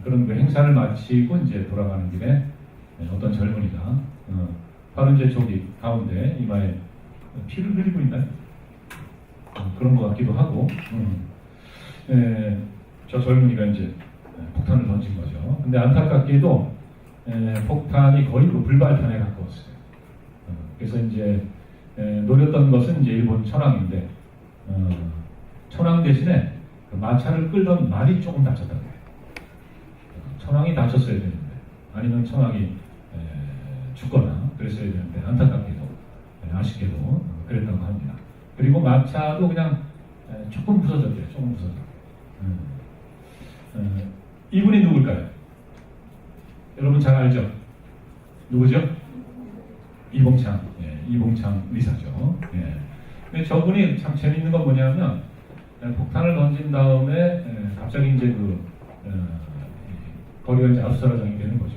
그런 그 행사를 마치고 이제 돌아가는 길에 어떤 젊은이가 바로 이제 저기 가운데 이마에 피를 흘리고 있나요? 그런 것 같기도 하고 저 젊은이가 이제 폭탄을 던진 거죠. 근데 안타깝게도 폭탄이 거의 그 불발탄에 가까웠어요. 그래서 이제 노렸던 것은 이제 일본 천황인데 천황 대신에 그 마차를 끌던 말이 조금 다쳤다고 해요. 천황이 다쳤어야 되는데 아니면 천황이 죽거나 그랬어야 되는데 안타깝게도 아쉽게도 그랬다고 합니다. 그리고 마차도 그냥 조금 부서졌대요. 조금 부서졌대요. 이분이 누굴까요? 여러분 잘 알죠? 누구죠? 이봉창. 이봉창 의사죠. 근데 저분이 참 재밌는 건 뭐냐면 폭탄을 던진 다음에 갑자기 이제 거리가 이제 압수사라장이 되는 거죠.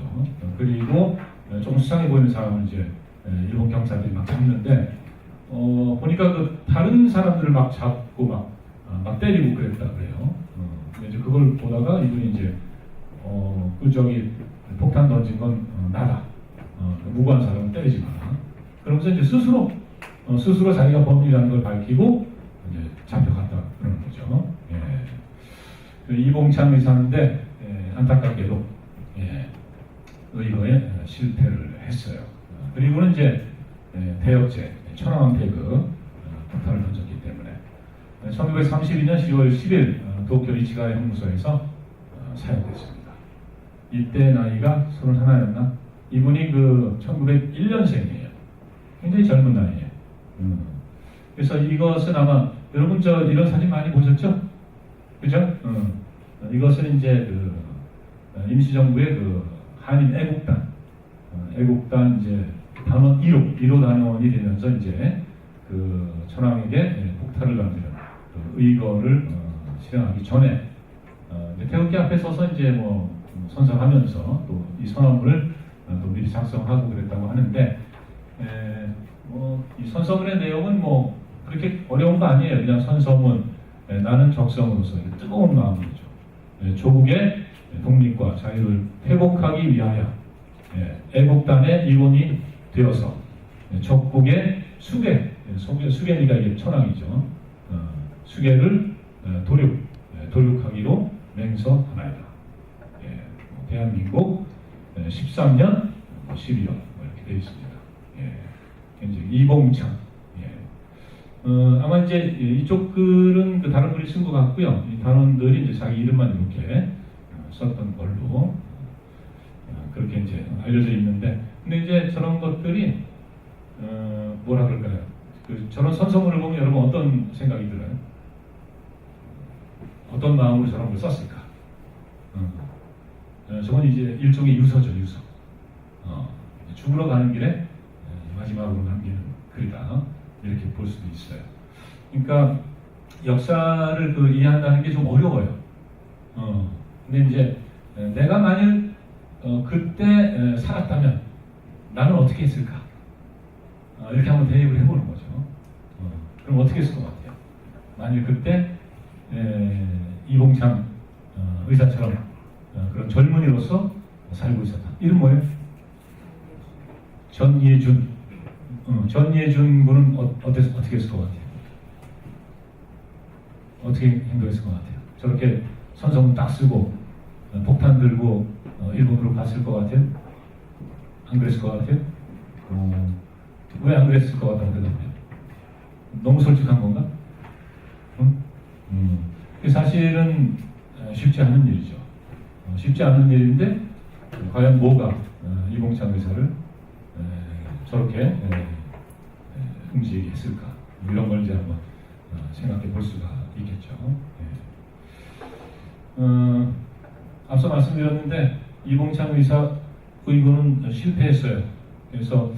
그리고 좀 수상해 보이는 사람을 이제 일본 경찰들이 막 잡는데 보니까 그 다른 사람들을 막 잡고 막 때리고 그랬다 그래요. 근데 이제 그걸 보다가 이분이 이제 그 저기 폭탄 던진 건 나다. 무고한 사람은 때리지 마라. 그러면서 이제 스스로 자기가 범인이라는 걸 밝히고 이제 잡혀갔다 그러는 거죠. 그 이봉창 의사인데 안타깝게도 의거에 실패를 했어요. 그리고는 이제 대역죄, 천황폐그 폭탄을 던졌기 때문에 1932년 10월 10일 도쿄 이치가의 형무소에서 사용됐습니다. 이때 나이가 31였나? 이분이 그 1901년생이에요. 굉장히 젊은 나이에요. 그래서 이것은 아마 여러분 이런 사진 많이 보셨죠? 그죠? 이것은 이제 임시정부의 한인 애국단 이제 단원 1호 단원이 되면서 이제 천황에게 폭탄을 던지는 의거를 실행하기 전에 태극기 앞에 서서 이제 선서하면서 또 이 선언문을 또 미리 작성하고 그랬다고 하는데 이 선서문의 내용은 그렇게 어려운 거 아니에요. 그냥 선서문 나는 적성으로서 뜨거운 마음이죠. 조국의 독립과 자유를 회복하기 위하여 애국단의 일원이 되어서 적국의 수계니까 이게 천황이죠. 수계를 도륙하기로 맹서하나이다. 대한민국 13년 12월 이렇게 되어 있습니다. 이제 이봉창. 아마 이제 이쪽 글은 다른 글이 쓴 것 같고요. 이 단원들이 이제 자기 이름만 이렇게 썼던 걸로 그렇게 이제 알려져 있는데, 근데 이제 저런 것들이 뭐라 그럴까요? 저런 선서문을 보면 여러분 어떤 생각이 들어요? 어떤 마음으로 저런 걸 썼을까? 저건 이제 일종의 유서죠, 유서. 죽으러 가는 길에 마지막으로 남기는 글이다. 이렇게 볼 수도 있어요. 그러니까 역사를 이해한다는 게 좀 어려워요. 근데 이제 내가 만일 그때 살았다면 나는 어떻게 했을까? 이렇게 한번 대입을 해보는 거죠. 그럼 어떻게 했을 것 같아요? 만일 그때 이봉창 의사처럼 그런 젊은이로서 살고 있었다. 이름 뭐예요? 전예준. 전예준 군은 어떻게 했을 것 같아요? 어떻게 행동했을 것 같아요? 저렇게 선서문 딱 쓰고 폭탄 들고 일본으로 갔을 것 같아요? 안 그랬을 것 같아요? 왜 안 그랬을 것 같다고 대답해요? 너무 솔직한 건가? 사실은 쉽지 않은 일이죠. 쉽지 않은 일인데 과연 뭐가 이봉창 의사를 저렇게 움직이게 했을까? 이런 걸 이제 한번 생각해 볼 수가 있겠죠. 앞서 말씀드렸는데 이봉창 의사 의거는 실패했어요. 그래서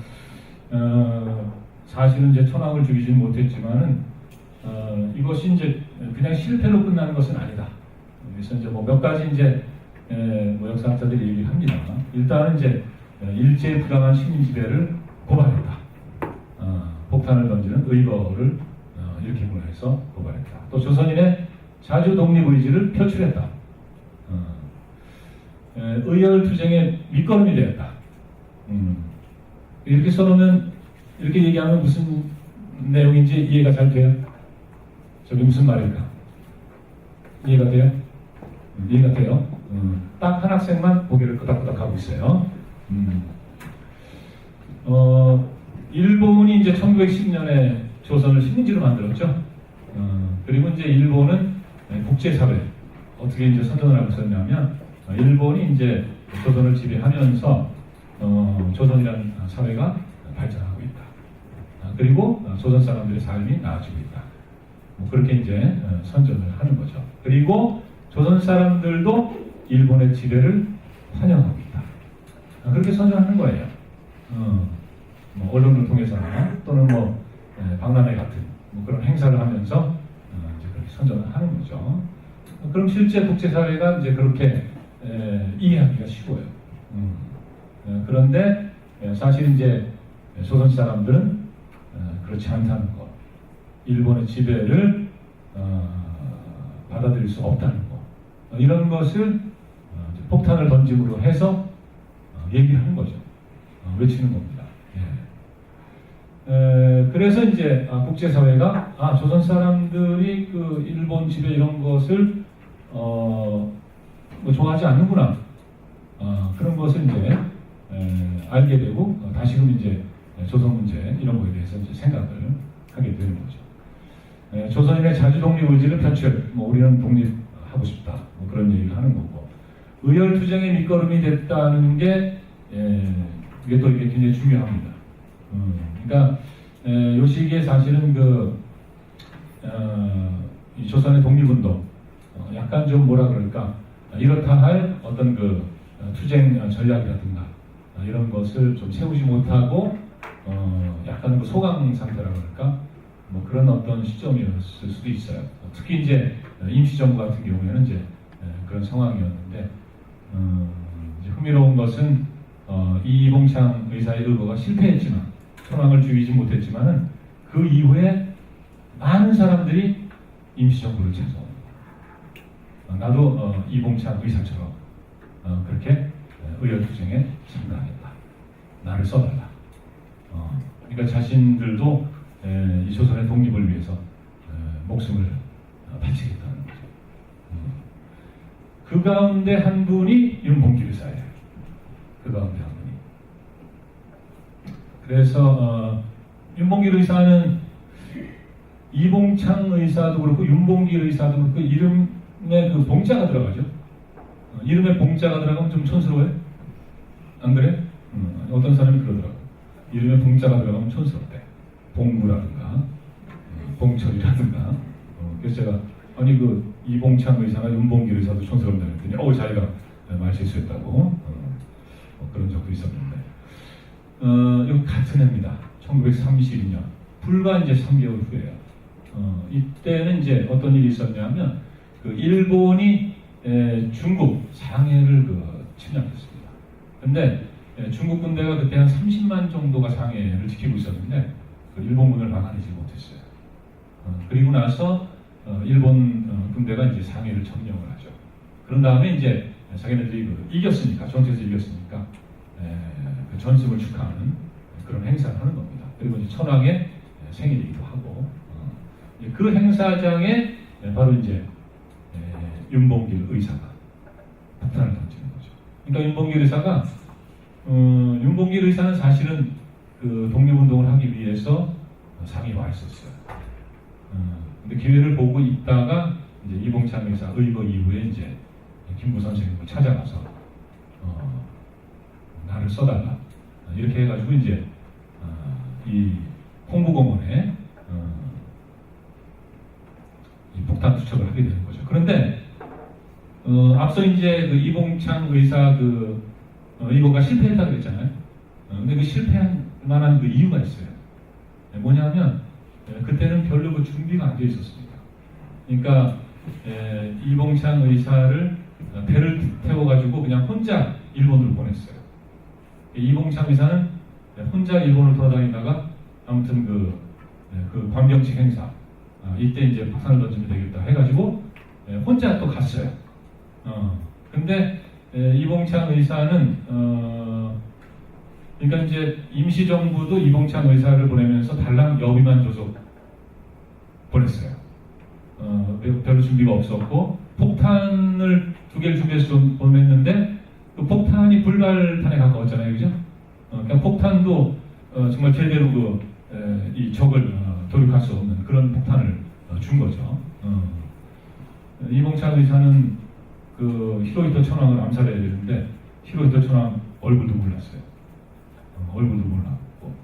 사실은 이제 천황을 죽이지는 못했지만은 이것이 이제 그냥 실패로 끝나는 것은 아니다. 그래서 이제 몇 가지 이제 역사학자들이 얘기를 합니다. 일단은 이제 일제의 부당한 식민 지배를 고발했다. 폭탄을 던지는 의거를 일으키고 해서 고발했다. 또 조선인의 자주 독립 의지를 표출했다. 의열투쟁의 밑거름이 되었다. 이렇게 써놓으면, 이렇게 얘기하면 무슨 내용인지 이해가 잘 돼요? 저게 무슨 말일까? 이해가 돼요? 이해가 돼요? 딱 한 학생만 고개를 끄덕끄덕 하고 있어요. 일본이 이제 1910년에 조선을 식민지로 만들었죠. 그리고 이제 일본은 국제사회, 어떻게 이제 선전을 하고 있었냐면, 일본이 이제 조선을 지배하면서, 조선이라는 사회가 발전하고 있다. 그리고 조선 사람들의 삶이 나아지고 있다. 뭐 그렇게 이제 선전을 하는 거죠. 그리고 조선 사람들도 일본의 지배를 환영하고 있다. 그렇게 선전하는 거예요. 뭐 언론을 통해서나 또는 뭐 박람회 같은 뭐 그런 행사를 하면서 이제 그렇게 선전을 하는 거죠. 그럼 실제 국제사회가 이제 그렇게 이해하기가 쉬워요. 그런데 사실 이제 조선 사람들은 그렇지 않다는 것, 일본의 지배를 받아들일 수 없다는 것, 이런 것을 폭탄을 던짐으로 해서 얘기를 하는 거죠. 외치는 겁니다. 그래서 이제 국제사회가 조선 사람들이 그 일본 지배 이런 것을 뭐 좋아하지 않는구나, 그런 것을 이제 알게 되고 다시금 이제 조선 문제 이런 거에 대해서 이제 생각을 하게 되는 거죠. 조선인의 자주 독립 의지를 표출, 뭐 우리는 독립하고 싶다, 뭐 그런 얘기를 하는 거고, 의열투쟁의 밑거름이 됐다는 게 이게 또 이게 굉장히 중요합니다. 그러니까 요 시기에 사실은 이 조선의 독립운동, 약간 좀 뭐라 그럴까, 이렇다 할 어떤 그 투쟁 전략이라든가 이런 것을 좀 세우지 못하고 약간 그 소강 상태라 그럴까, 뭐 그런 어떤 시점이었을 수도 있어요. 특히 이제 임시정부 같은 경우에는 이제 그런 상황이었는데, 이제 흥미로운 것은 이봉창 의사의 의거가 실패했지만, 천황을 죽이지 못했지만은 그 이후에 많은 사람들이 임시정부를 찾아옵니다. 나도 이봉창 의사처럼 그렇게 의열투쟁에 참가하겠다. 나를 써달라. 그러니까 자신들도 이 조선의 독립을 위해서 목숨을 바치겠다는 거죠. 그 가운데 한 분이 윤봉길 의사예요. 그 가운데 한 분이. 그래서 윤봉길 의사는 이봉창 의사도 그렇고 윤봉길 의사도 그렇고 이름에 그 봉자가 들어가죠. 이름에 봉자가 들어가면 좀 촌스러워요? 안 그래? 어떤 사람이 그러더라고. 이름에 봉자가 들어가면 촌스럽대. 봉구라든가 봉철이라든가. 그래서 제가 아니 그 이봉창 의사나 윤봉길 의사도 촌스럽다 그랬더니 자기가 말 실수했다고 그런 적도 있었는데, 이거 같은 해입니다. 1932년 불과 이제 3개월 후에요. 이때는 이제 어떤 일이 있었냐면 그 일본이 중국 상해를 침략했습니다. 근데 중국 군대가 그때 한 30만 정도가 상해를 지키고 있었는데 그 일본군을 막아내지 못했어요. 그리고 나서 일본 군대가 이제 상해를 점령을 하죠. 그런 다음에 이제 자기네들이 이겼으니까, 전투에서 이겼으니까 그 전승을 축하하는 그런 행사를 하는 겁니다. 그리고 이제 천황의 생일이기도 하고, 그 행사장에 바로 이제 윤봉길 의사가 폭탄을 던지는 거죠. 그러니까 윤봉길 의사가 윤봉길 의사는 사실은 그 독립운동을 하기 위해서 상해에 와 있었어요. 근데 기회를 보고 있다가 이제 이봉창 의사 의거 이후에 이제 김구 선생님을 찾아가서 나를 써달라, 이렇게 해가지고 이제 이 홍보공원에 이 폭탄 투척을 하게 되는 거죠. 그런데 앞서 이제 그 이봉창 의사 의거가 실패했다고 그랬잖아요. 근데 그 실패한 만한 그 이유가 있어요. 뭐냐면 그때는 별로 그 준비가 안 돼 있었습니다. 그러니까 이봉창 의사를 배를 태워가지고 그냥 혼자 일본으로 보냈어요. 이봉창 의사는 혼자 일본을 돌아다니다가 아무튼 그 광경식 행사, 이때 이제 폭탄을 던지면 되겠다 해가지고 혼자 또 갔어요. 근데 이봉창 의사는 그러니까 이제 임시정부도 이봉창 의사를 보내면서 달랑 여비만 줘서 보냈어요. 별로 준비가 없었고 폭탄을 2개를 준비해서 보냈는데 그 폭탄이 불발탄에 가까웠잖아요, 그죠? 그러니까 폭탄도 정말 제대로 이 적을 돌입할 수 없는 그런 폭탄을 준 거죠. 이봉창 의사는 그 히로히토 천황을 암살해야 되는데 히로히토 천황 얼굴도 몰랐어요. 얼굴도 몰랐고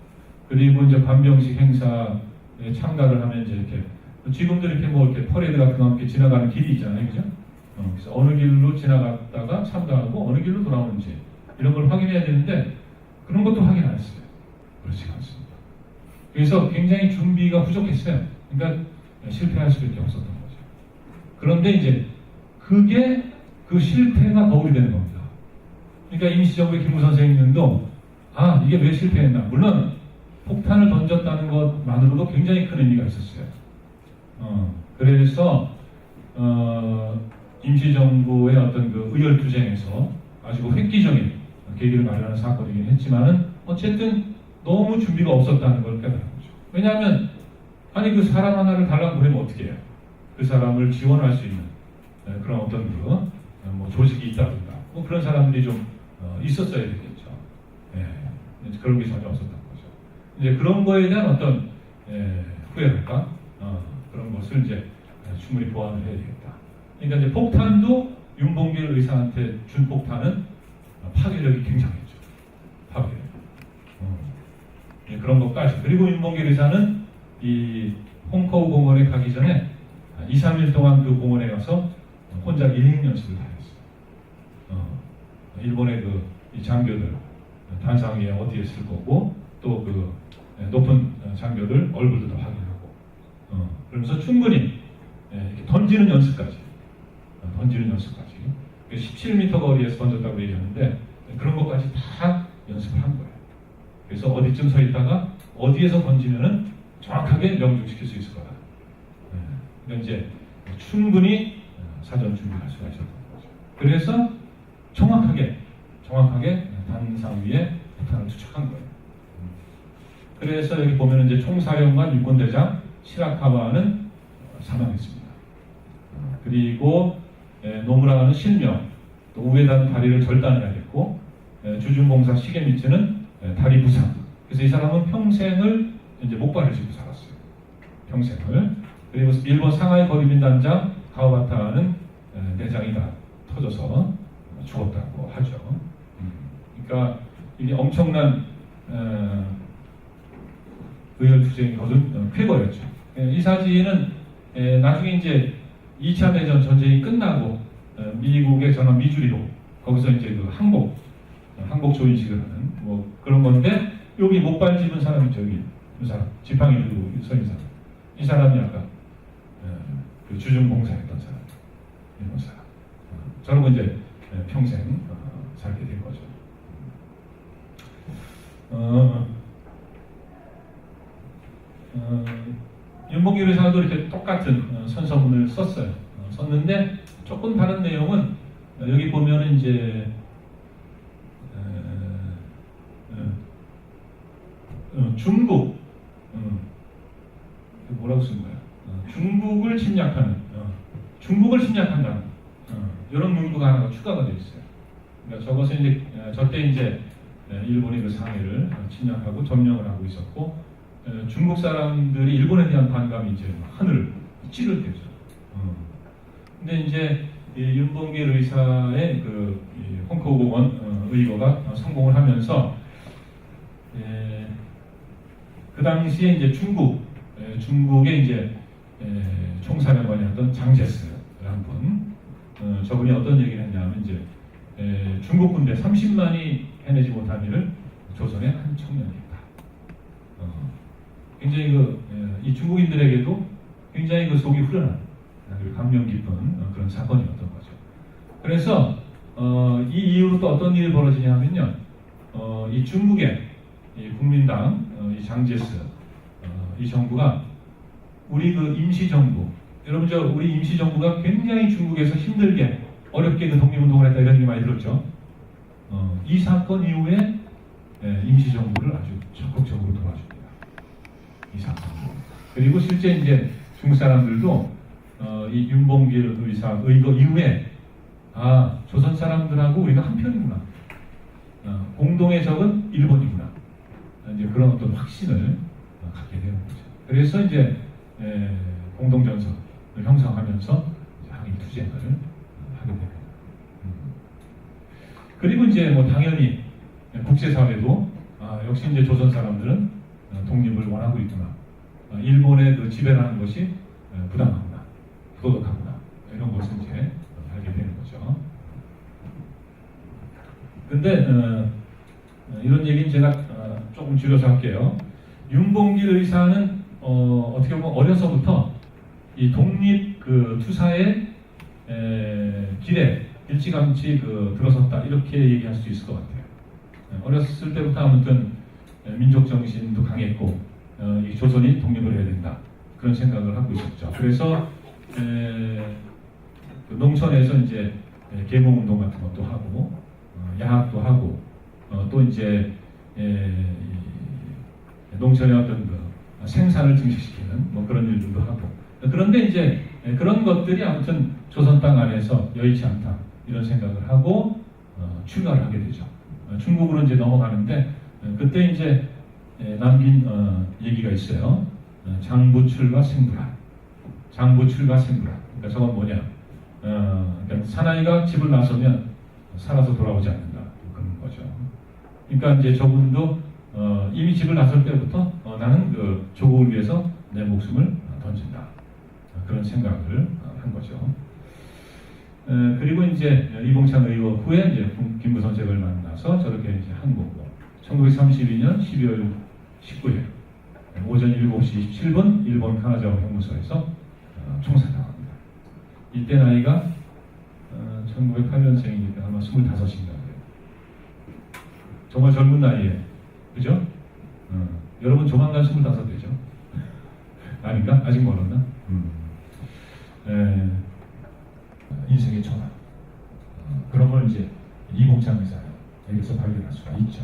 그리고 이제 관병식 행사에 참가를 하면 이제 이렇게 지금도 이렇게 뭐 이렇게 퍼레이드 같은 거 함께 지나가는 길이 있잖아요, 그죠? 그래서 어느 길로 지나갔다가 참가하고 어느 길로 돌아오는지 이런 걸 확인해야 되는데 그런 것도 확인 안 했어요. 그렇지 않습니다. 그래서 굉장히 준비가 부족했어요. 그러니까 실패할 수밖에 없었던 거죠. 그런데 이제 그게 그 실패가 거울이 되는 겁니다. 그러니까 임시정부의 김우 선생님도 이게 왜 실패했나? 물론 폭탄을 던졌다는 것만으로도 굉장히 큰 의미가 있었어요. 그래서 임시정부의 어떤 그 의열투쟁에서 아주 획기적인 계기를 마련하는 사건이긴 했지만은 어쨌든 너무 준비가 없었다는 걸 깨달은 거죠. 왜냐하면 아니 그 사람 하나를 달라고 보내면 어떻게 해요? 그 사람을 지원할 수 있는 그런 어떤 뭐 조직이 있다든가 뭐 그런 사람들이 좀 있었어야 되겠죠. 그런 게 전혀 없었던 거죠. 이제 그런 거에 대한 어떤 후회랄까 그런 것을 이제 충분히 보완을 해야 되겠다. 그러니까 이제 폭탄도 윤봉길 의사한테 준 폭탄은 파괴력이 굉장했죠. 파괴력. 그런 것까지. 그리고 윤봉길 의사는 이 홍커우 공원에 가기 전에 2, 3일 동안 그 공원에 가서 혼자 일행 연습을 다 했어요. 일본의 이 장교들 단상위에 어디에 쓸 거고 또 그 높은 장교들 얼굴도 다 확인하고 그러면서 충분히 이렇게 던지는 연습까지 17m 거리에서 던졌다고 얘기하는데 그런 것까지 다 연습을 한 거예요. 그래서 어디쯤 서 있다가 어디에서 던지면은 정확하게 명중시킬 수 있을 거다. 그러니까 이제 충분히 사전 준비할 수가 있었던 거죠. 그래서 정확하게 단상 위에 폭탄을 투척한 거예요. 그래서 여기 보면 이제 총사령관 육군대장 시라카와는 사망했습니다. 그리고 노무라는 실명, 또 우에다는 다리를 절단해야겠고 주준공사 시게미츠는 다리 부상. 그래서 이 사람은 평생을 이제 목발을 짚고 살았어요. 평생을. 그리고 일본 상하이 거리민단장 가와바타는 내장이 다 터져서 죽었다고 하죠. 그러니까 이게 엄청난 의열투쟁이 거둔 쾌거였죠. 이 사진은 나중에 이제 2차 대전 전쟁이 끝나고 미국의 전함 미주리로 거기서 이제 그 항복 조인식을 하는 뭐 그런 건데 여기 목발 집은 사람이 저기 이 사람 지팡이 들고 서 있는 사람 이 사람이 아까 그 주중봉사했던 사람 이런 사람 저러고 이제 평생 살게 된 거죠. 윤봉길 의사도 이렇게 똑같은 선서문을 썼어요. 썼는데 조금 다른 내용은 여기 보면은 이제 중국 뭐라고 쓴 거야? 중국을 침략한다. 이런 문구가 하나가 추가가 되어 있어요. 그러니까 저것은 이제 저때 이제 일본이 그 상해를 침략하고 점령을 하고 있었고 중국 사람들이 일본에 대한 반감이 이제 하늘을 찌를 때죠. 근데 이제 윤봉길 의사의 그 홍커우 공원 의거가 성공을 하면서 그 당시에 이제 중국의 이제 총사령관이었던 장제스라는 분, 저분이 어떤 얘기를 했냐면 이제 중국 군대 30만이 해내지 못한 일을 조선의 한 청년이 했다. 굉장히 이 중국인들에게도 굉장히 속이 후련한 감명 깊은 그런 사건이었던 거죠. 그래서 이 이후로 또 어떤 일이 벌어지냐면요, 이 중국의 이 국민당 이 장제스 이 정부가 우리 그 임시정부 여러분 우리 임시정부가 굉장히 중국에서 힘들게 어렵게 그 독립운동을 했다 이런 얘기 많이 들었죠. 이 사건 이후에 임시정부를 아주 적극적으로 도와줍니다. 이 사건. 그리고 실제 이제 중국 사람들도 이 윤봉길 의사 의거 이후에 조선 사람들하고 우리가 한편이구나. 공동의 적은 일본이구나. 이제 그런 어떤 확신을 갖게 되는 거죠. 그래서 이제 공동전선을 형성하면서 항일 투쟁을 하게 됩니다. 그리고 이제 뭐 당연히 국제사회도 역시 이제 조선 사람들은 독립을 원하고 있구나. 일본의 그 지배라는 것이 부당하구나, 부도덕하구나 이런 것을 이제 알게 되는 거죠. 근데 이런 얘기는 제가 조금 줄여서 할게요. 윤봉길 의사는 어떻게 보면 어려서부터 이 독립 그 투사의 길에 일찌감치 들어섰다 이렇게 얘기할 수 있을 것 같아요. 어렸을 때부터 아무튼 민족 정신도 강했고 이 조선이 독립을 해야 된다 그런 생각을 하고 있었죠. 그래서 그 농촌에서 이제 계몽운동 같은 것도 하고 야학도 하고 또 이제 농촌의 어떤 그 생산을 증식시키는 뭐 그런 일들도 하고 그런데 이제 그런 것들이 아무튼 조선 땅 안에서 여의치 않다 이런 생각을 하고 출가를 하게 되죠. 중국으로 이제 넘어가는데 그때 이제 남긴 얘기가 있어요. 장부출가 생불한. 장부출가 생불한. 그러니까 저건 뭐냐? 그러니까 사나이가 집을 나서면 살아서 돌아오지 않는다 그런 거죠. 그러니까 이제 저분도 이미 집을 나설 때부터 나는 그 조국을 위해서 내 목숨을 던진다 그런 생각을 한 거죠. 그리고 이제 이봉창 의원 후에 이제 김무선책을 만나서 저렇게 이제 한 거고 1932년 12월 19일 오전 7시 17분 일본 카나자와 형무소에서 총살당합니다. 이때 나이가 1908년생이니까 아마 25인가 그래요. 정말 젊은 나이에 그죠? 여러분 조만간 25 되죠? 아닌가? 아직 멀었나? 인생의 전환 그런 걸 이제 이봉창 의사에게서 발견할 수가 있죠.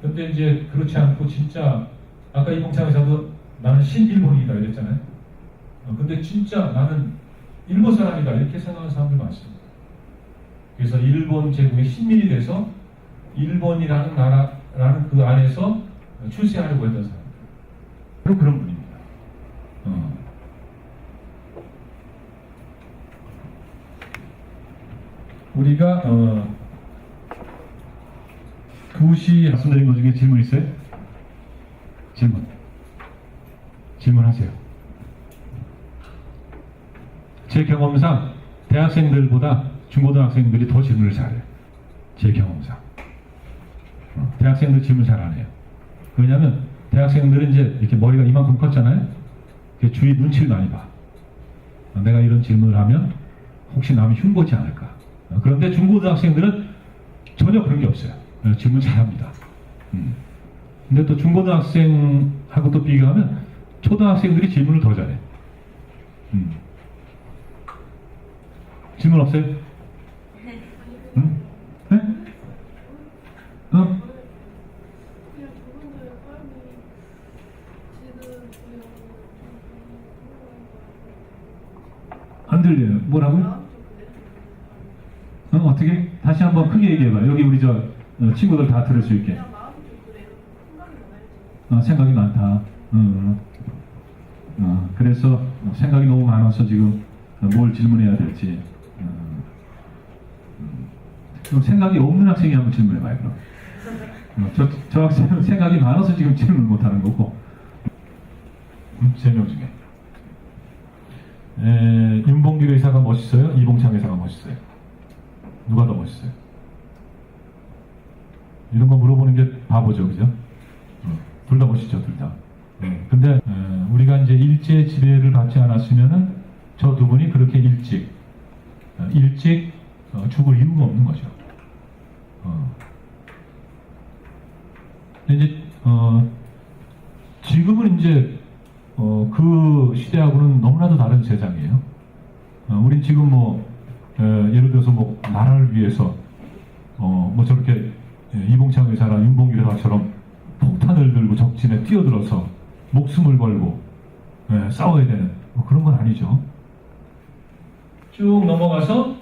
근데 이제 그렇지 않고 진짜 아까 이봉창 의사도 나는 신일본이다 이랬잖아요. 근데 진짜 나는 일본 사람이다 이렇게 생각하는 사람들 많습니다. 그래서 일본 제국의 신민이 돼서 일본이라는 나라라는 그 안에서 출세하려고 했던 사람들 바로 그런 분입니다. 우리가 2시 말씀드린 것 중에 질문 있어요? 질문하세요. 제 경험상 대학생들보다 중고등학생들이 더 질문을 잘해요. 제 경험상 대학생들 질문 잘 안 해요. 왜냐하면 대학생들은 이제 이렇게 머리가 이만큼 컸잖아요. 주위 눈치를 많이 봐. 내가 이런 질문을 하면 혹시 남이 흉보지 않을까. 그런데 중고등학생들은 전혀 그런 게 없어요. 질문 잘합니다. 근데 또 중고등학생하고 또 비교하면 초등학생들이 질문을 더 잘해. 질문 없어요? 응? 네? 안 들려요. 뭐라고요? 어떻게? 다시 한번 크게 얘기해봐. 여기 우리 친구들 다 들을 수 있게. 생각이 많다. 그래서 생각이 너무 많아서 지금 뭘 질문해야 될지. 그럼 생각이 없는 학생이 한번 질문해봐요. 그럼. 저 학생은 생각이 많아서 지금 질문 못하는 거고. 3명 중에. 윤봉길 의사가 멋있어요? 이봉창 의사가 멋있어요? 누가 더 멋있어요? 이런 거 물어보는 게 바보죠, 그죠? 둘 다 멋있죠, 둘 다. 근데 우리가 이제 일제 지배를 받지 않았으면은 저 두 분이 그렇게 일찍 죽을 이유가 없는 거죠. 근데 이제 지금은 이제 그 시대하고는 너무나도 다른 세상이에요. 우린 지금 뭐 위해서 뭐 저렇게 이봉창 의사나 윤봉길 의사처럼 폭탄을 들고 적진에 뛰어들어서 목숨을 걸고 싸워야 되는 뭐 그런 건 아니죠. 쭉 넘어가서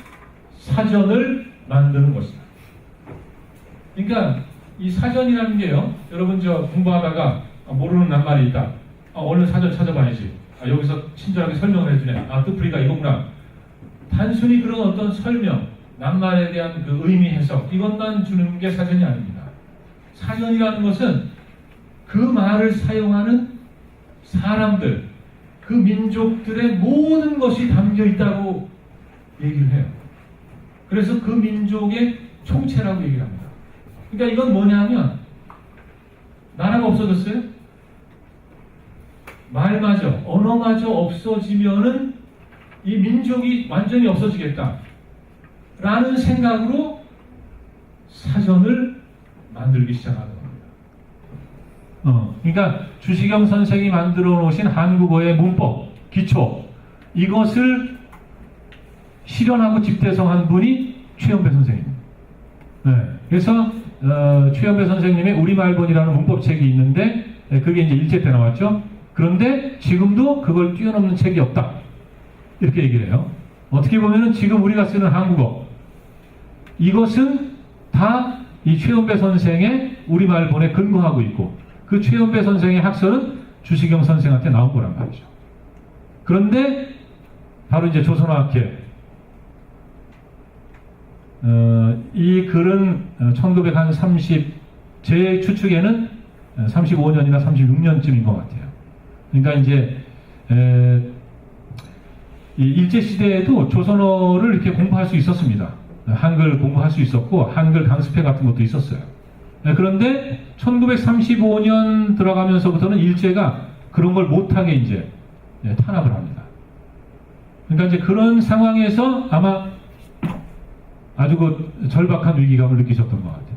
사전을 만드는 것이다. 그러니까 이 사전이라는 게요, 여러분 저 공부하다가 모르는 낱말이 있다. 얼른 사전 찾아봐야지. 여기서 친절하게 설명을 해주네. 뜻풀이가 이거구나. 단순히 그런 어떤 설명, 낱말에 대한 그 의미 해석, 이것만 주는 게 사전이 아닙니다. 사전이라는 것은 그 말을 사용하는 사람들, 그 민족들의 모든 것이 담겨 있다고 얘기를 해요. 그래서 그 민족의 총체라고 얘기를 합니다. 그러니까 이건 뭐냐면, 나라가 없어졌어요? 말마저, 언어마저 없어지면은 이 민족이 완전히 없어지겠다 라는 생각으로 사전을 만들기 시작하는 겁니다. 그러니까 주시경 선생이 만들어 놓으신 한국어의 문법, 기초, 이것을 실현하고 집대성한 분이 최연배 선생입니다. 그래서 최연배 선생님의 우리말본이라는 문법책이 있는데, 그게 이제 일제 때 나왔죠. 그런데 지금도 그걸 뛰어넘는 책이 없다, 이렇게 얘기를 해요. 어떻게 보면은 지금 우리가 쓰는 한국어, 이것은 다 이 최연배 선생의 우리말본에 근거하고 있고, 그 최연배 선생의 학설은 주시경 선생한테 나온 거란 말이죠. 그런데 바로 이제 조선어학회, 이 글은 1930, 제 추측에는 35년이나 36년쯤인 것 같아요. 그러니까 이제 이 일제시대에도 조선어를 이렇게 공부할 수 있었습니다. 한글 공부할 수 있었고, 한글 강습회 같은 것도 있었어요. 그런데 1935년 들어가면서부터는 일제가 그런 걸 못하게 이제 탄압을 합니다. 그러니까 이제 그런 상황에서 아마 아주 그 절박한 위기감을 느끼셨던 것 같아요.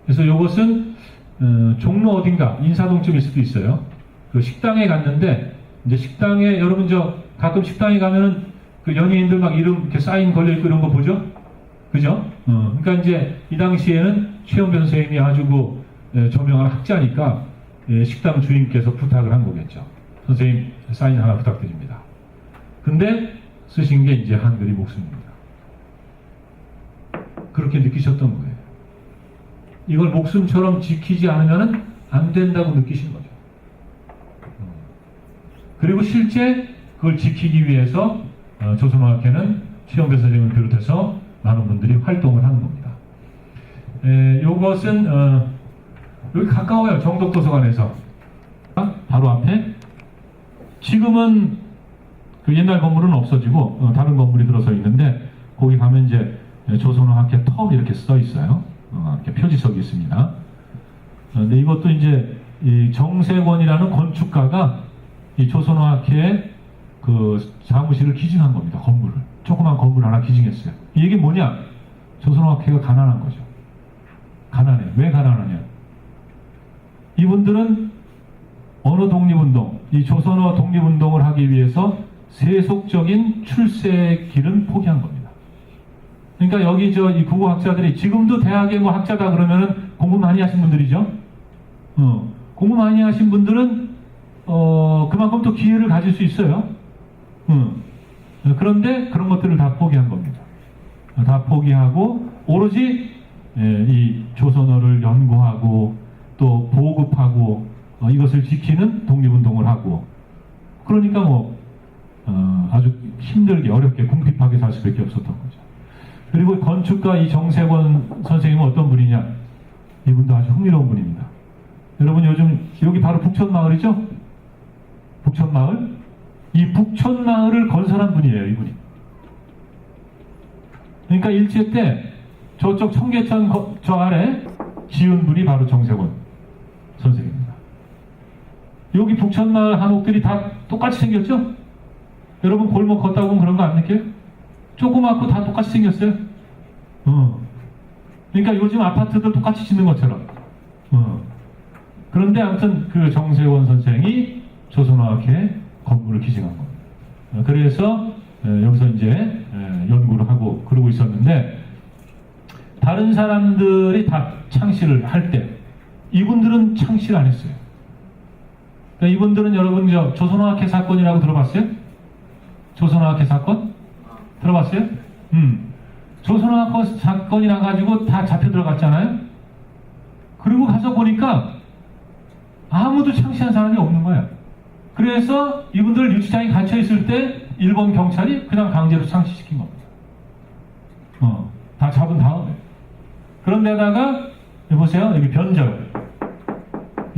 그래서 이것은 종로 어딘가 인사동쯤일 수도 있어요. 그 식당에 갔는데, 이제 식당에, 여러분 저 가끔 식당에 가면은 그 연예인들 막 이름 이렇게 사인 걸려있고 이런 거 보죠? 그죠? 그러니까 이제 이 당시에는 최연배 선생님이 아주 그 저명한 학자니까 식당 주인께서 부탁을 한 거겠죠. 선생님 사인 하나 부탁드립니다. 근데 쓰신 게 이제 한글이 목숨입니다. 그렇게 느끼셨던 거예요. 이걸 목숨처럼 지키지 않으면 안 된다고 느끼신 거죠. 그리고 실제 그걸 지키기 위해서 조선어학회는 최연배 선생님을 비롯해서 많은 분들이 활동을 하는 겁니다. 이것은 여기 가까워요. 정덕도서관에서 바로 앞에. 지금은 그 옛날 건물은 없어지고 다른 건물이 들어서 있는데, 거기 가면 이제 조선어학회 턱 이렇게 써 있어요. 이렇게 표지석이 있습니다. 근데 이것도 이제 이 정세권이라는 건축가가 이 조선어학회에 그 사무실을 기증한 겁니다. 건물을. 조그만 건물 하나 기증했어요. 이게 뭐냐? 조선어학회가 가난한 거죠. 가난해. 왜 가난하냐? 이분들은 언어 독립운동, 이 조선어 독립운동을 하기 위해서 세속적인 출세의 길은 포기한 겁니다. 그러니까 여기 이 국어학자들이 지금도 대학의 뭐 학자다 그러면은 공부 많이 하신 분들이죠. 공부 많이 하신 분들은 그만큼 또 기회를 가질 수 있어요. 그런데 그런 것들을 다 포기한 겁니다. 다 포기하고 오로지 이 조선어를 연구하고 또 보급하고 이것을 지키는 독립운동을 하고, 그러니까 뭐 아주 힘들게 어렵게 궁핍하게 살 수밖에 없었던 거죠. 그리고 건축가 이 정세권 선생님은 어떤 분이냐? 이분도 아주 흥미로운 분입니다. 여러분 요즘 여기 바로 북촌마을이죠? 북촌마을? 이 북촌마을을 건설한 분이에요, 이분이. 그러니까 일제 때 저쪽 청계천 저 아래 지은 분이 바로 정세권 선생입니다. 여기 북촌마을 한옥들이 다 똑같이 생겼죠? 여러분 골목 걷다 보면 그런 거 안 느껴요? 조그맣고 다 똑같이 생겼어요. 그러니까 요즘 아파트들 똑같이 짓는 것처럼. 그런데 아무튼 그 정세권 선생이 조선어학회 건물을 기증한 겁니다. 그래서 여기서 이제 연구를 하고 그러고 있었는데, 다른 사람들이 다 창시를 할 때 이분들은 창시를 안 했어요. 그러니까 이분들은 여러분 조선어학회 사건이라고 들어봤어요? 조선어학회 사건? 들어봤어요? 조선어학회 사건이라 가지고 다 잡혀 들어갔잖아요. 그리고 가서 보니까 아무도 창시한 사람이 없는 거예요. 그래서 이분들 유치장에 갇혀 있을 때 일본 경찰이 그냥 강제로 창시시킨 겁니다. 다 잡은 다음에. 그런데다가 보세요. 여기 변절.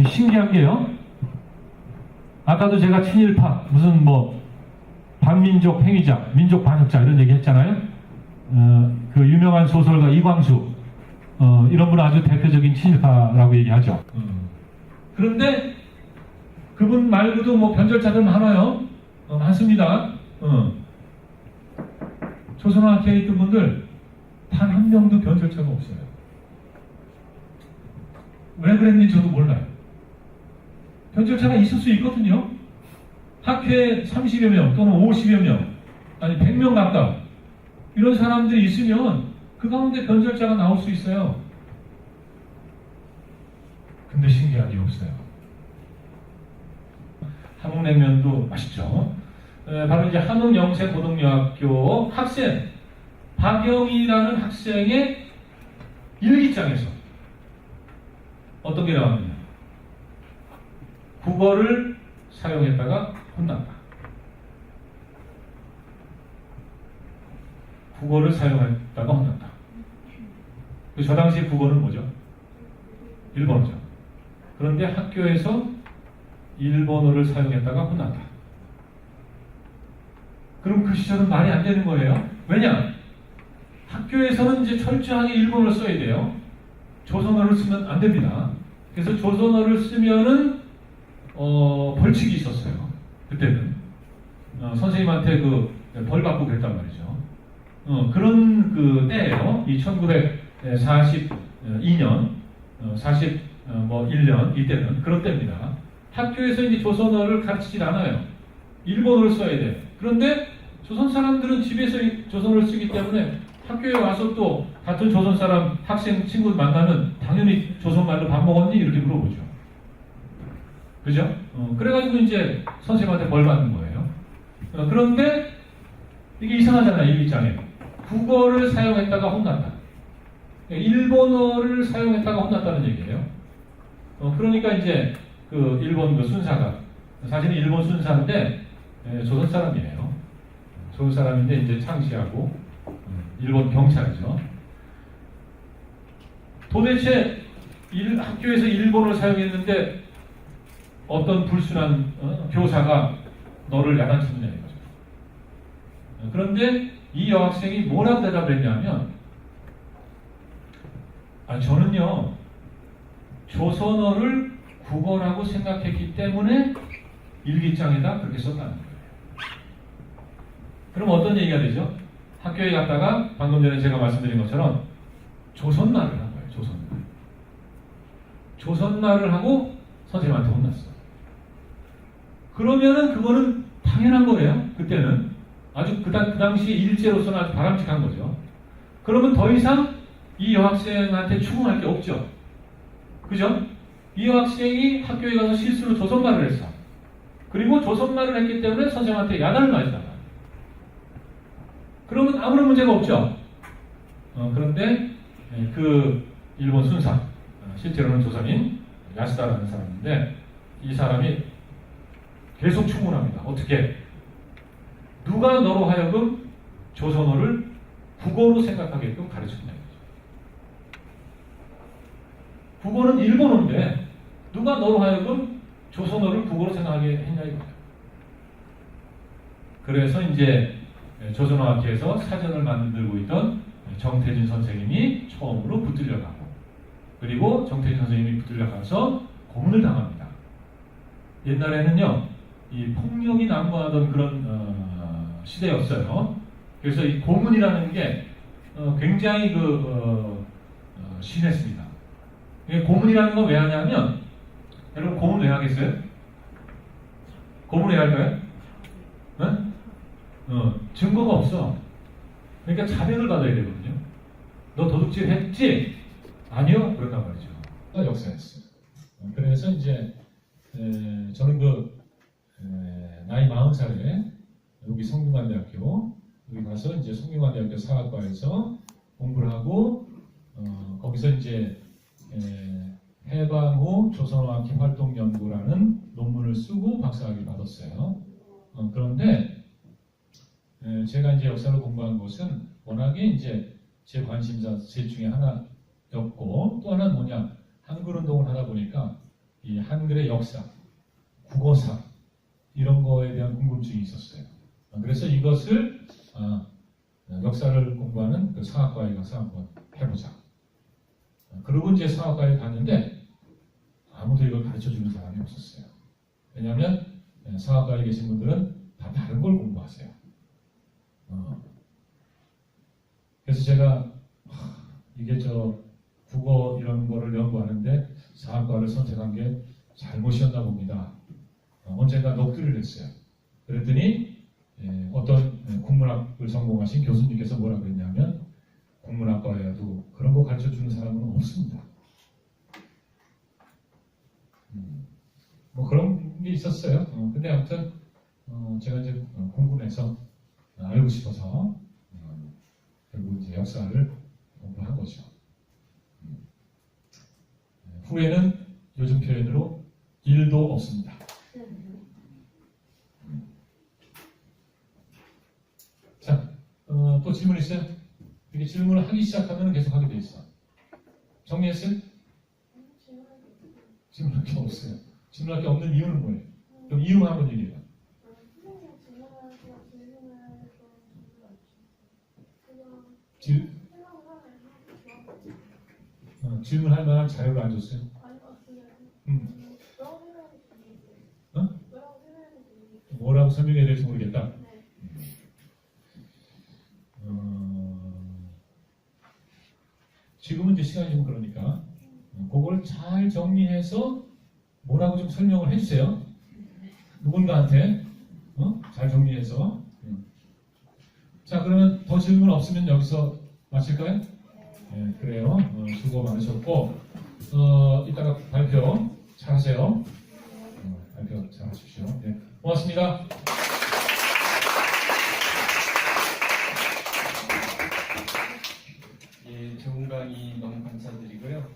신기한 게요. 아까도 제가 친일파 무슨 뭐 반민족 행위자, 민족 반역자 이런 얘기 했잖아요. 그 유명한 소설가 이광수 이런 분은 아주 대표적인 친일파라고 얘기하죠. 그런데 그분 말고도 뭐 변절자들 많아요. 많습니다. 조선어학회에 있던 분들 단 한 명도 변절자가 없어요. 왜 그랬는지 저도 몰라요. 변절자가 있을 수 있거든요. 학회에 30여 명 또는 50여 명 아니 100명 가까운 이런 사람들이 있으면 그 가운데 변절자가 나올 수 있어요. 근데 신기하게 없어요. 함흥냉면도 맛있죠. 바로 이제 함흥영세고등여학교 학생 박영희라는 학생의 일기장에서 어떤 게 나왔느냐. 국어를 사용했다가 혼난다. 국어를 사용했다가 혼난다. 저 당시 국어는 뭐죠? 일본어죠. 그런데 학교에서 일본어를 사용했다가 혼난다. 그럼 그 시절은 말이 안 되는 거예요. 왜냐? 학교에서는 이제 철저하게 일본어를 써야 돼요. 조선어를 쓰면 안 됩니다. 그래서 조선어를 쓰면은 벌칙이 있었어요. 그때는 선생님한테 그 벌 받고 그랬단 말이죠. 그런 그 때예요. 이 1942년, 41년 이때는 그런 때입니다. 학교에서 이제 조선어를 가르치질 않아요. 일본어를 써야 돼. 그런데 조선 사람들은 집에서 조선어를 쓰기 때문에 학교에 와서 또 같은 조선 사람 학생 친구 만나면 당연히 조선말로 밥 먹었니? 이렇게 물어보죠. 그죠? 그래가지고 이제 선생님한테 벌 받는 거예요. 그런데 이게 이상하잖아요. 일기장에. 국어를 사용했다가 혼났다. 일본어를 사용했다가 혼났다는 얘기예요. 그러니까 이제 그 일본 그 순사가 사실은 일본 순사인데 조선 사람이에요. 조선 사람인데 이제 창시하고 일본 경찰이죠. 도대체 학교에서 일본어를 사용했는데 어떤 불순한 교사가 너를 야단쳤느냐 이거죠. 그런데 이 여학생이 뭐라고 대답을 했냐면 저는요 조선어를 국어라고 생각했기 때문에 일기장에다 그렇게 썼다는 거예요. 그럼 어떤 얘기가 되죠? 학교에 갔다가 방금 전에 제가 말씀드린 것처럼 조선말을 한 거예요. 조선말을 하고 선생님한테 혼났어. 그러면은 그거는 당연한 거예요. 그때는 아주 그 당시 일제로서는 아주 바람직한 거죠. 그러면 더 이상 이 여학생한테 추궁할 게 없죠. 그죠? 이 여학생이 학교에 가서 실수로 조선말을 했어. 그리고 조선말을 했기 때문에 선생님한테 야단을 맞았다. 그러면 아무런 문제가 없죠. 그런데 그 일본 순사, 실제로는 조선인 야스다라는 사람인데 이 사람이 계속 추궁합니다. 어떻게? 누가 너로 하여금 조선어를 국어로 생각하게끔 가르쳤냐. 국어는 일본어인데 누가 너로 하여금 조선어를 국어로 생각하게 했냐 이거예요. 그래서 이제 조선어학회에서 사전을 만들고 있던 정태진 선생님이 처음으로 붙들려 가고 그리고 정태진 선생님이 붙들려 가서 고문을 당합니다. 옛날에는요 이 폭력이 난무하던 그런 시대였어요. 그래서 이 고문이라는 게 굉장히 심했습니다. 고문이라는 건 왜 하냐면 여러분 고문 왜 하겠어요? 고문 왜 할까요? 네? 증거가 없어. 그러니까 자백을 받아야 되거든요. 너 도둑질 했지? 아니요? 그런단 말이죠. 역사였어요. 그래서 이제 저는 나이 40살에 여기 성균관대학교 여기 가서 이제 성균관대학교 사학과에서 공부를 하고 거기서 이제 해방 후 조선어학기 활동연구라는 논문을 쓰고 박사학위 받았어요. 그런데 제가 이제 역사를 공부한 것은 워낙에 이제 제 관심사 셋 중에 하나였고 또 하나는 뭐냐 한글 운동을 하다 보니까 이 한글의 역사, 국어사 이런 거에 대한 궁금증이 있었어요. 그래서 이것을 역사를 공부하는 그 사학과에 가서 한번 해보자. 그리고 이제 사학과에 갔는데 아무도 이걸 가르쳐주는 사람이 없었어요. 왜냐하면 사학과에 계신 분들은 다 다른 걸 공부하세요. 그래서 제가 이게 국어 이런 거를 연구하는데 사학과를 선택한 게 잘못이었나 봅니다. 언젠가 녹두를 했어요. 그랬더니 어떤 국문학을 전공하신 교수님께서 뭐라 그랬냐면 국문학과에도 그런 거 가르쳐주는 사람은 없습니다. 뭐 그런 게 있었어요. 근데 아무튼 제가 이제 궁금해서 알고 싶어서 결국 이제 역사를 공부한 거죠. 후에는 요즘 표현으로 일도 없습니다. 자, 또 질문 있어요? 이렇게 질문을 하기 시작하면 계속 하게 돼 있어. 정리했어요? 질문할 게 없어요. 질문할 게 없는 이유는 뭐예요? 그럼 이유만 한번 얘기해요. 질문할 만한 자료를 안 줬어요? 뭐라고 설명해야 될지 모르겠다. 지금은 이제 시간이 좀 그러니까 그걸 잘 정리해서 뭐라고 좀 설명을 해주세요. 누군가한테 잘 정리해서. 자, 그러면 더 질문 없으면 여기서 마칠까요? 네, 그래요. 수고 많으셨고 이따가 발표 잘하세요. 발표 잘하십시오. 네, 고맙습니다. 예, 좋은 강의 너무 감사드리고요.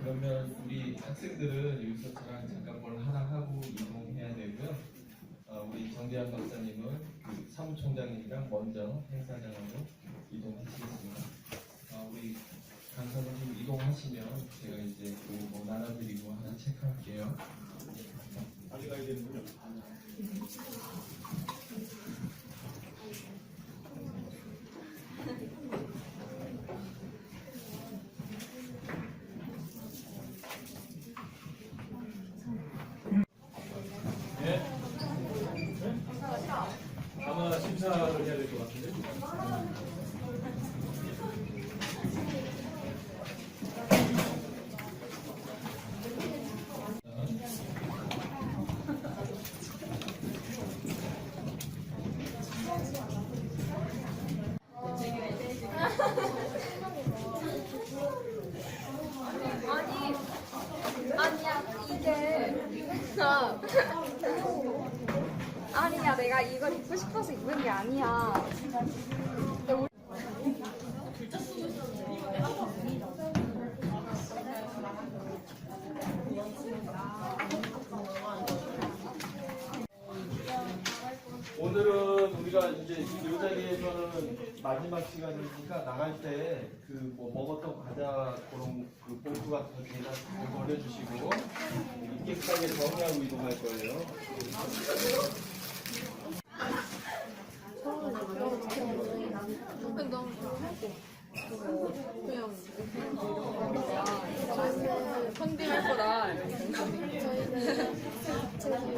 그러면 우리 학생들은 여기서 저랑 잠깐 뭘 하나 하고 이동해야 되고요. 우리 정대한 박사님은 그 사무총장님이랑 먼저 행사장으로 이동하시겠습니다. 우리 강사님 좀 이동하시면 제가 이제 뭐 나눠드리고 하나 체크할게요. 빨리 가야 되는군요. 아마 심사를 해야 될 것 같은데. 아니야 이게 아니야 내가 이걸 입고 싶어서 입은 게 아니야. 근데 우리... 오늘은 우리가 이제 이 자리에서는 마지막 시간이니까 나갈 때 그 뭐 먹었던 과자 그런 그 봉투 같은 거 뒤에다 잘 버려주시고 깨끗하게 정리하고 이동할 거예요. 그냥 펀딩할 거다. 저희는